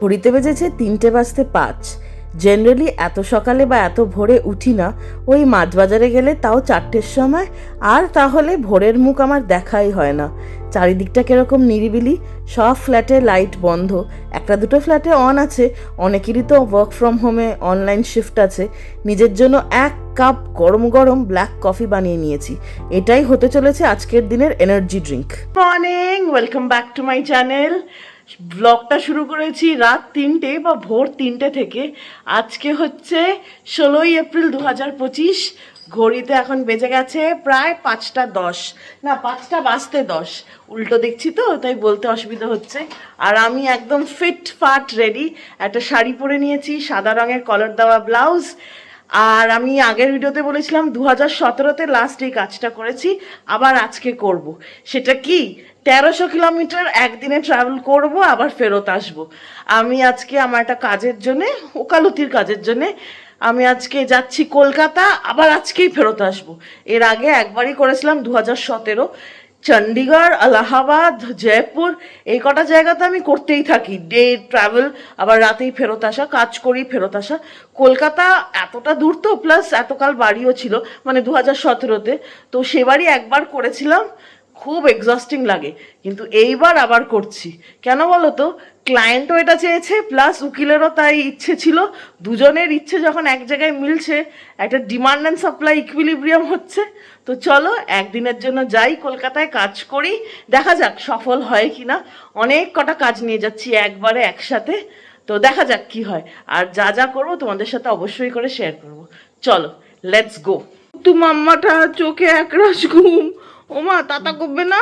ঘড়িতে বেজেছে 3:05। জেনারেলি এত সকালে বা এত ভোরে উঠি না, ওই মাছ বাজারে গেলে তাও 4টের সময়, আর তাহলে ভোরের মুখ আমার দেখাই হয় না। চারিদিকটা কিরকম নিরিবিলি, সব ফ্ল্যাটে লাইট বন্ধ, একটা দুটো ফ্ল্যাটে অন আছে, অনেকেরই তো ওয়ার্ক ফ্রম হোমে অনলাইন শিফট আছে। নিজের জন্য 1 কাপ গরম গরম ব্ল্যাক কফি বানিয়ে নিয়েছি, এটাই হতে চলেছে আজকের দিনের energy drink. Morning, welcome back to my channel. ব্লগটা শুরু করেছি রাত 3টে বা ভোর 3টে থেকে। আজকে হচ্ছে 16ই এপ্রিল 2025। ঘড়িতে এখন বেজে গেছে প্রায় 5টা 10, না 5টা বাজতে 10, উল্টো দেখছি তো তাই বলতে অসুবিধা হচ্ছে। আর আমি একদম ফিট ফাট রেডি, একটা শাড়ি পরে নিয়েছি, সাদা রঙের কলার দেওয়া ব্লাউজ। আর আমি আগের ভিডিওতে বলেছিলাম 2017তে লাস্ট এই কাজটা করেছি, আবার আজকে করব। সেটা কি, 1300 কিলোমিটার একদিনে ট্রাভেল করব, আবার ফেরত আসব। আমি আজকে আমার একটা কাজের জন্যে, ওকালতির কাজের জন্যে আমি আজকে যাচ্ছি কলকাতা, আবার আজকেই ফেরত আসব। এর আগে একবারই করেছিলাম 2017, চণ্ডীগড়, এলাহাবাদ, জয়পুর, এই কটা জায়গাতে আমি করতেই থাকি, ডে ট্রাভেল, আবার রাতেই ফেরত আসা, কাজ করি ফেরত আসা। কলকাতা এতটা দূর তো, প্লাস এতকাল বাড়িও ছিল, মানে 2017তে, তো সেবারই একবার করেছিলাম, খুব এক্সস্টিং লাগে। কিন্তু এইবার আবার করছি, কেন বলো তো, ক্লায়েন্টও এটা চেয়েছে, প্লাস উকিলেরও তাই ইচ্ছে ছিল। দুজনের ইচ্ছে যখন এক জায়গায় মিলছে, একটা ডিমান্ড অ্যান্ড সাপ্লাই ইকুইলিব্রিয়াম হচ্ছে। তো চলো একদিনের জন্য যাই কলকাতায়, কাজ করি, দেখা যাক সফল হয় কি না। অনেক কটা কাজ নিয়ে যাচ্ছি একবারে একসাথে, তো দেখা যাক কি হয়। আর যা যা করবো তোমাদের সাথে অবশ্যই করে শেয়ার করবো। চলো লেটস গো। তু মাম্মাটা চোখে একরাশ ঘুম, ওমা তাতা করবে না?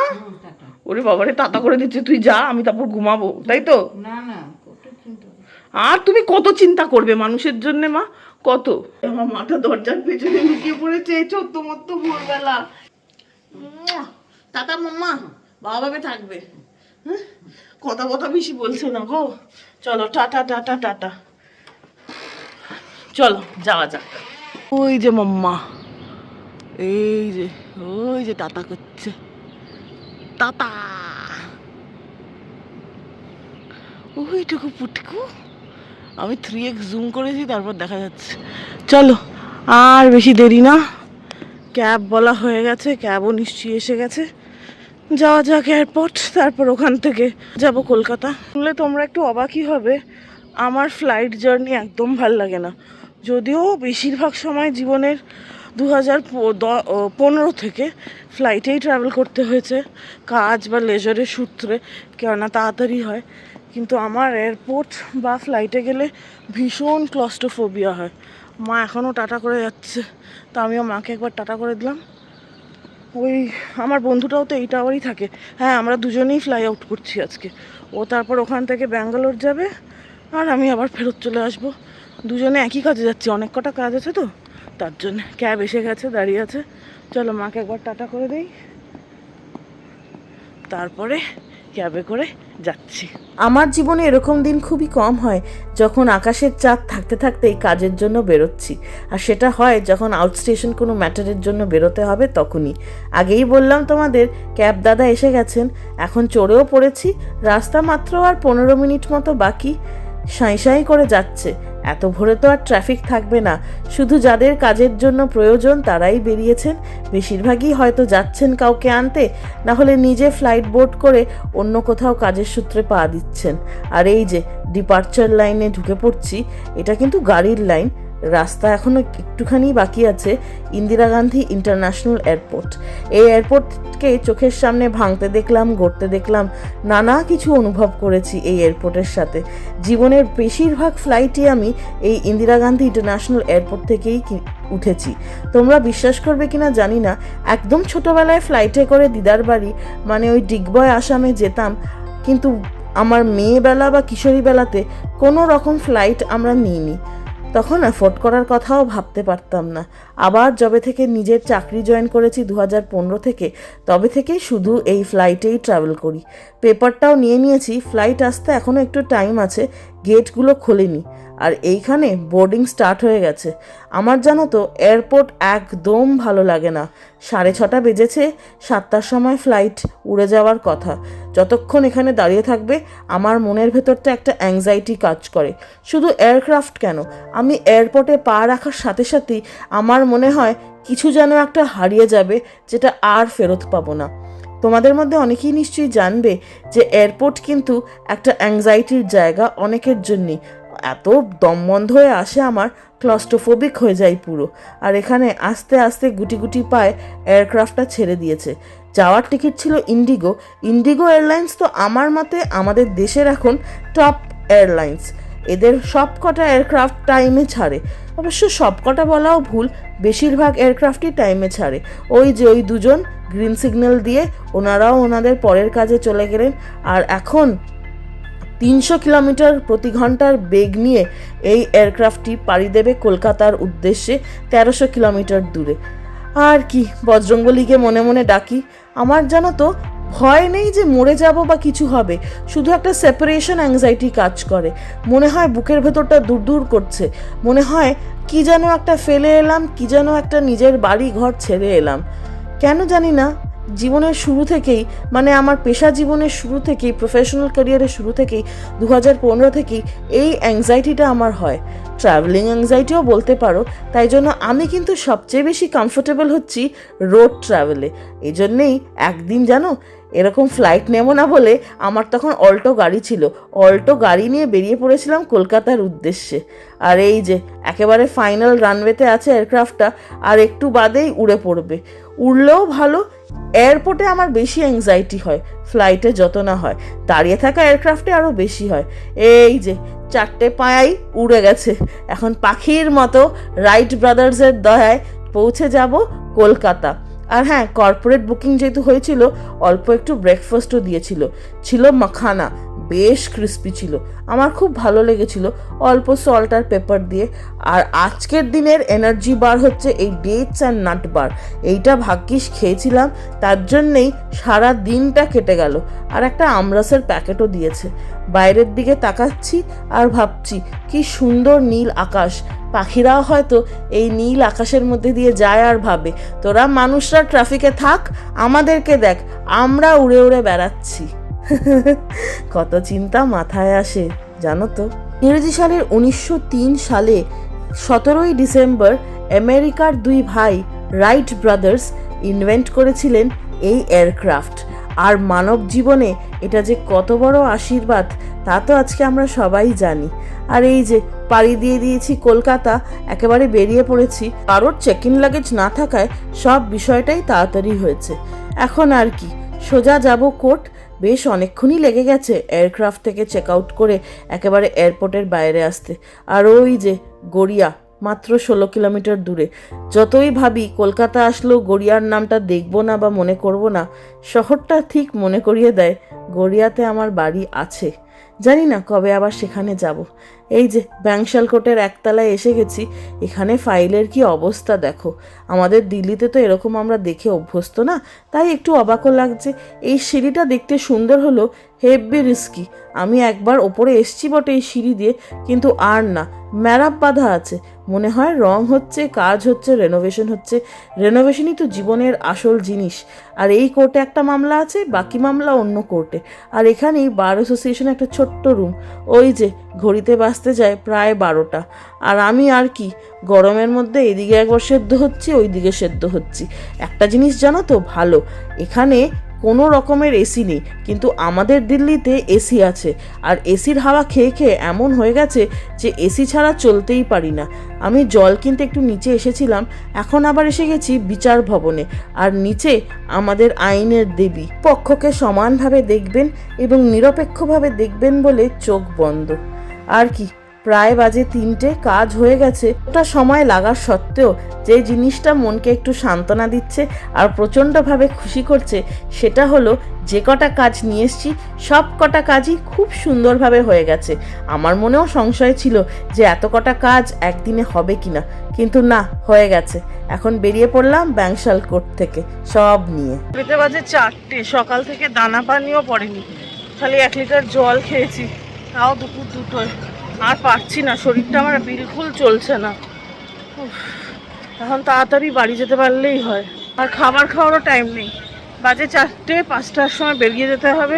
ওরে বাবারে, তাতা করে দিচ্ছে, তুই যা, আমি তারপর ঘুমাবো, তাই তো? আর তুমি কত চিন্তা করবে মানুষের জন্য মা, কত। আমার মাথা দরজার পেছনে লুকিয়ে পড়েছে, চোদ্দ মতো ভোরবেলা। টাটা মাম্মা, বাবা ভাবে থাকবে। কথা কথা বেশি বলছে না গো। চলো টাটা টাটা টাটা, চলো যাওয়া যাক। ওই যে মাম্মা, এই যে, ওই যে টাটা করছে, টাটা। ওইটুকু পুটকু, আমি 3x জুম করেছি, তারপর দেখা যাচ্ছে। চলো আর বেশি দেরি না, ক্যাব বলা হয়ে গেছে, ক্যাবও নিশ্চয়ই এসে গেছে। যাওয়া যাক এয়ারপোর্ট, তারপর ওখান থেকে যাব কলকাতা। শুনলে তোমরা একটু অবাকই হবে, আমার ফ্লাইট জার্নি একদম ভাল লাগে না। যদিও বেশিরভাগ সময় জীবনের 2015 থেকে ফ্লাইটেই ট্রাভেল করতে হয়েছে, কাজ বা লেজারের সূত্রে, কেননা তাড়াতাড়ি হয়। কিন্তু আমার এয়ারপোর্ট বা ফ্লাইটে গেলে ভীষণ ক্লস্ট্রোফোবিয়া হয়। মা এখনও টাটা করে যাচ্ছে, তা আমিও মাকে একবার টাটা করে দিলাম। ওই আমার বন্ধুটাও তো এই টাওয়ারই থাকে। হ্যাঁ, আমরা দুজনেই ফ্লাই আউট করছি আজকে। ও তারপর ওখান থেকে ব্যাঙ্গালোর যাবে, আর আমি আবার ফেরত চলে আসবো। দুজনে একই কাজে যাচ্ছি, অনেক কটা কাজ আছে তো, তার জন্য। ক্যাব এসে গেছে, দাঁড়িয়ে আছে। চলো মাকে একবার টাটা করে দেই, তারপরে ক্যাবে করে যাচ্ছি। আমার জীবনে এরকম দিন খুবই কম হয় যখন আকাশের চাঁদ থাকতে থাকতেই কাজের জন্য বেরোচ্ছি, আর সেটা হয় যখন আউটস্টেশন কোনো ম্যাটারের জন্য বেরোতে হবে তখনই। আগেই বললাম তোমাদের, ক্যাব দাদা এসে গেছেন, এখন চড়েও পড়েছি। রাস্তা মাত্র আর 15 মিনিট মতো বাকি। সাঁই সাঁই করে যাচ্ছে। এত ভোরে তো আর ট্রাফিক থাকবে না, শুধু যাদের কাজের জন্য প্রয়োজন তারাই বেরিয়েছেন। বেশিরভাগই হয়তো যাচ্ছেন কাউকে আনতে, না হলে নিজে ফ্লাইট বোর্ড করে অন্য কোথাও কাজের সূত্রে পা দিচ্ছেন। আর এই যে ডিপার্চার লাইনে ঢুকে পড়ছি, এটা কিন্তু গাড়ির লাইন। রাস্তা এখনও একটুখানি বাকি আছে, ইন্দিরা গান্ধী ইন্টারন্যাশনাল এয়ারপোর্ট। এই এয়ারপোর্টকে চোখের সামনে ভাঙতে দেখলাম, গড়তে দেখলাম, নানা কিছু অনুভব করেছি এই এয়ারপোর্টের সাথে। জীবনের বেশিরভাগ ফ্লাইটই আমি এই ইন্দিরা গান্ধী ইন্টারন্যাশনাল এয়ারপোর্ট থেকেই উঠেছি। তোমরা বিশ্বাস করবে কিনা জানি না, একদম ছোটোবেলায় ফ্লাইটে করে দিদার বাড়ি, মানে ওই ডিগবয় আসামে যেতাম, কিন্তু আমার মেয়েবেলা বা কিশোরী বেলাতে কোনো রকম ফ্লাইট আমরা নিইনি। তখন অ্যাফোর্ড করার কথাও ভাবতে পারতাম না। আবার যবে থেকে নিজের চাকরি জয়েন করেছি 2015 থেকে, তবে থেকেই শুধু এই ফ্লাইটেই ট্রাভেল করি। পেপারটাও নিয়ে নিয়েছি, ফ্লাইট আসতে এখনও একটু টাইম আছে, গেটগুলো খোলেনি, আর এইখানে বোর্ডিং স্টার্ট হয়ে গেছে। আমার জানো তো এয়ারপোর্ট একদম ভালো লাগে না। 6:30 বেজেছে, 7টার সময় ফ্লাইট উড়ে যাওয়ার কথা। যতক্ষণ এখানে দাঁড়িয়ে থাকবে আমার মনের ভেতরটা একটা অ্যাংজাইটি কাজ করে। শুধু এয়ারক্রাফট কেন, আমি এয়ারপোর্টে পা রাখার সাথে সাথেই আমার মনে হয় কিছু যেন একটা হারিয়ে যাবে, যেটা আর ফেরত পাবো না। তোমাদের মধ্যে অনেকেই নিশ্চয়ই জানবে যে এয়ারপোর্ট কিন্তু একটা অ্যাংজাইটির জায়গা অনেকের জন্যই। এত দম বন্ধ হয়ে আসে, আমার ক্লস্ট্রোফোবিক হয়ে যায় পুরো। আর এখানে আস্তে আস্তে গুটি গুটি পায়ে এয়ারক্রাফটটা ছেড়ে দিয়েছে। যাওয়ার টিকিট ছিল ইন্ডিগো এয়ারলাইন্স, তো আমার মতে আমাদের দেশের এখন টপ এয়ারলাইন্স। এদের সব কটা এয়ারক্রাফট টাইমে ছাড়ে, অবশ্য সব কটা বলাও ভুল, বেশিরভাগ এয়ারক্রাফটই টাইমে ছাড়ে। ওই যে ওই দুজন গ্রিন সিগন্যাল দিয়ে ওনারাও ওনাদের পরের কাজে চলে গেলেন। আর এখন 300 কিলোমিটার প্রতি ঘন্টার বেগ নিয়ে এই এয়ারক্রাফটটি পাড়ি দেবে কলকাতার উদ্দেশ্যে 1300 কিলোমিটার দূরে। আর কি বজরঙ্গলিকে মনে মনে ডাকি। আমার জানো তো ভয় নেই যে মরে যাব বা কিছু হবে, শুধু একটা সেপারেশন অ্যাংজাইটি কাজ করে। মনে হয় বুকের ভেতরটা দূর দূর করছে, মনে হয় কি যেন একটা ফেলে এলাম, কি যেন একটা নিজের বাড়ি ঘর ছেড়ে এলাম। কেন জানি না, জীবনের শুরু থেকেই, মানে আমার পেশা জীবনের শুরু থেকেই, প্রফেশনাল ক্যারিয়ারের শুরু থেকেই, 2015 থেকেই এই অ্যাংজাইটিটা আমার হয়। ট্রাভেলিং অ্যাংজাইটিও বলতে পারো। তাই জন্য আমি কিন্তু সবচেয়ে বেশি কমফোর্টেবল হচ্ছি রোড ট্রাভেলে। এই জন্যেই একদিন জানো এরকম ফ্লাইট নেব না বলে আমার তখন অল্টো গাড়ি ছিল, অল্টো গাড়ি নিয়ে বেরিয়ে পড়েছিলাম কলকাতার উদ্দেশ্যে। আর এই যে একেবারে ফাইনাল রানওয়েতে আছে এয়ারক্রাফটটা, আর একটু বাদেই উড়ে পড়বে। উড়লেও ভালো, এয়ারপোর্টে আমার বেশি অ্যাংজাইটি হয়, ফ্লাইটে যত না হয়, দাঁড়িয়ে থাকা এয়ারক্রাফটে আরও বেশি হয়। এই যে 4টে পায়াই উড়ে গেছে, এখন পাখির মতো রাইট ব্রাদার্সের দয়ায় পৌঁছে যাব কলকাতা। আর হ্যাঁ, কর্পোরেট বুকিং যেহেতু হয়েছিল, অল্প একটু ব্রেকফাস্টও ছিল মাখানা, বেশ ক্রিস্পি ছিল, আমার খুব ভালো লেগেছিল, অল্প সল্ট আর পেপার দিয়ে। আর আজকের দিনের এনার্জি বার হচ্ছে এই ডেটস অ্যান্ড নাট বার। এইটা ভাগ্যিস খেয়েছিলাম, তার জন্যেই সারা দিনটা কেটে গেল। আর একটা আমরাসের প্যাকেটও দিয়েছে। বাইরের দিকে তাকাচ্ছি আর ভাবছি কি সুন্দর নীল আকাশ। পাখিরাও হয়তো এই নীল আকাশের মধ্যে দিয়ে যায় আর ভাবে, তোরা মানুষরা ট্রাফিকে থাক, আমাদেরকে দেখ, আমরা উড়ে উড়ে বেড়াচ্ছি। কত চিন্তা মাথায় আসে জানো তো। ইংরেজি সালের 1903 সালে 17ই ডিসেম্বর আমেরিকার 2 ভাই রাইট ব্রাদার্স ইনভেন্ট করেছিলেন এই এয়ারক্রাফট। আর মানব জীবনে এটা যে কত বড় আশীর্বাদ তা তো আজকে আমরা সবাই জানি। আর এই যে পাড়ি দিয়ে দিয়েছি কলকাতা, একেবারে বেরিয়ে পড়েছি। কারোর চেক ইন লাগেজ না থাকায় সব বিষয়টাই তাড়াতাড়ি হয়েছে। এখন আর কি, সোজা যাব কোর্ট। বেশ অনেকক্ষণই লেগে গেছে এয়ারক্রাফট থেকে চেক আউট করে একেবারে এয়ারপোর্টের বাইরে আসতে। আর ওই যে গড়িয়া, মাত্র 16 কিলোমিটার দূরে। যতই ভাবি কলকাতা আসলেও গড়িয়ার নামটা দেখবো না বা মনে করব না, শহরটা ঠিক মনে করিয়ে দেয় গড়িয়াতে আমার বাড়ি আছে। জানি না কবে আবার সেখানে যাব। এই যে ব্যাংশাল কোর্টের একতলায় এসে গেছি। এখানে ফাইলের কি অবস্থা দেখো। আমাদের দিল্লিতে তো এরকম আমরা দেখে অভ্যস্ত না, তাই একটু অবাকও লাগছে। এই সিঁড়িটা দেখতে সুন্দর হলো, হেভি রিস্কি। আমি একবার ওপরে এসছি বটে এই সিঁড়ি দিয়ে, কিন্তু আর না, ম্যারাপ বাঁধা আছে। মনে হয় রং হচ্ছে, কাজ হচ্ছে, রেনোভেশন হচ্ছে। রেনোভেশনই তো জীবনের আসল জিনিস। আর এই কোর্টে একটা মামলা আছে, বাকি মামলা অন্য কোর্টে। আর এখানেই বার অ্যাসোসিয়েশন একটা ছোট্ট রুম। ওই যে ঘড়িতে বাজতে যায় প্রায় 12টা। আর আমি আর কি, গরমের মধ্যে এদিকে একবার সেদ্ধ হচ্ছি, ওই দিকে সেদ্ধ হচ্ছি। একটা জিনিস জানো তো ভালো, এখানে কোনো রকমের এসি নেই, কিন্তু আমাদের দিল্লিতে এসি আছে। আর এসির হাওয়া খেয়ে খেয়ে এমন হয়ে গেছে যে এসি ছাড়া চলতেই পারি না। আমি জল কিনতে একটু নিচে এসেছিলাম, এখন আবার এসে গেছি বিচার ভবনে। আর নিচে আমাদের আইনের দেবী পক্ষকে সমানভাবে দেখবেন এবং নিরপেক্ষভাবে দেখবেন বলে চোখ বন্ধ। আর কি, প্রায় বাজে 3টে, কাজ হয়ে গেছে। ওটা সময় লাগার সত্ত্বেও যে জিনিসটা মনকে একটু সান্ত্বনা দিচ্ছে আর প্রচণ্ডভাবে খুশি করছে, সেটা হলো যে কটা কাজ নিয়ে এসছি সব কটা কাজই খুব সুন্দরভাবে হয়ে গেছে। আমার মনেও সংশয় ছিল যে এত কটা কাজ একদিনে হবে কিনা, কিন্তু না, হয়ে গেছে। এখন বেরিয়ে পড়লাম ব্যাংশাল কোর্ট থেকে সব নিয়ে। বেতে বাজে 4টে, সকাল থেকে দানা পানিও পড়েনি, খালি 1 লিটার জল খেয়েছি, তাও দুপুর 2টোয়। আর পারছি না, শরীরটা আমার বিলকুল চলছে না। উফ, এখন তাড়াতাড়ি বাড়ি যেতে পারলেই হয়। আর খাবার খাওয়ারও টাইম নেই, বাজে 4টে, 5টার সময় বেরিয়ে যেতে হবে,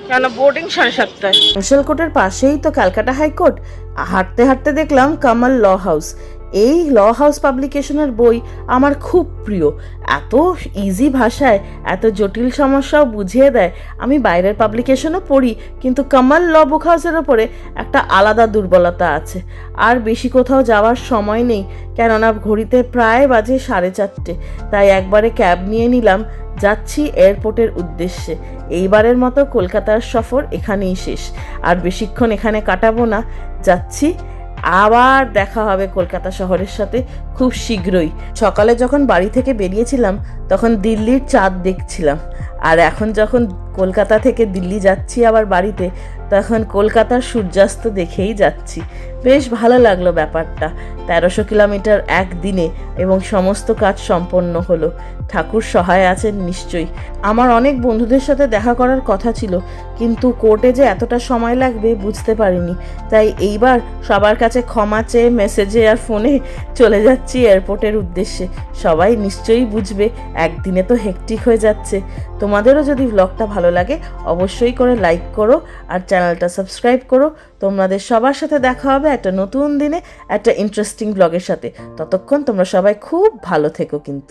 কেন বোর্ডিং 7:30টায়। স্পেশাল কোর্টের পাশেই তো ক্যালকাটা হাইকোর্ট। হাঁটতে হাঁটতে দেখলাম কামাল ল হাউস। এই ল হাউস পাবলিকেশনের বই আমার খুব প্রিয়। এত ইজি ভাষায় এত জটিল সমস্যাও বুঝিয়ে দেয়। আমি বাইরের পাবলিকেশনও পড়ি, কিন্তু কামাল ল বুক হাউসের ওপরে একটা আলাদা দুর্বলতা আছে। আর বেশি কোথাও যাওয়ার সময় নেই, কেননা ঘড়িতে প্রায় বাজে 4:30। তাই একবারে ক্যাব নিয়ে নিলাম, যাচ্ছি এয়ারপোর্টের উদ্দেশ্যে। এইবারের মতো কলকাতার সফর এখানেই শেষ, আর বেশিক্ষণ এখানে কাটাবো না। যাচ্ছি, আবার দেখা হবে কলকাতা শহরের সাথে খুব শীঘ্রই। সকালে যখন বাড়ি থেকে বেরিয়েছিলাম তখন দিল্লির চাঁদ দেখছিলাম, আর এখন যখন কলকাতা থেকে দিল্লি যাচ্ছি আবার বাড়িতে, তখন কলকাতার সূর্যাস্ত দেখেই যাচ্ছি। বেশ ভালো লাগলো ব্যাপারটা। 1300 কিলোমিটার একদিনে, এবং সমস্ত কাজ সম্পন্ন হলো। ঠাকুর সহায় আছেন নিশ্চয়ই। আমার অনেক বন্ধুদের সাথে দেখা করার কথা ছিল, কিন্তু কোর্টে যে এতটা সময় লাগবে বুঝতে পারিনি। তাই এইবার সবার কাছে ক্ষমা চেয়ে মেসেজে আর ফোনে চলে যাচ্ছি এয়ারপোর্টের উদ্দেশ্যে। সবাই নিশ্চয়ই বুঝবে, একদিনে তো হেক্টিক হয়ে যাচ্ছে। তোমাদেরও যদি ব্লগটা ভালো লাগে অবশ্যই করে লাইক করো আর চ্যানেলটা সাবস্ক্রাইব করো। তোমাদের সবার সাথে দেখা হবে একটা নতুন দিনে একটা ইন্টারেস্টিং ব্লগের সাথে। ততক্ষণ তোমরা সবাই খুব ভালো থেকো কিন্তু।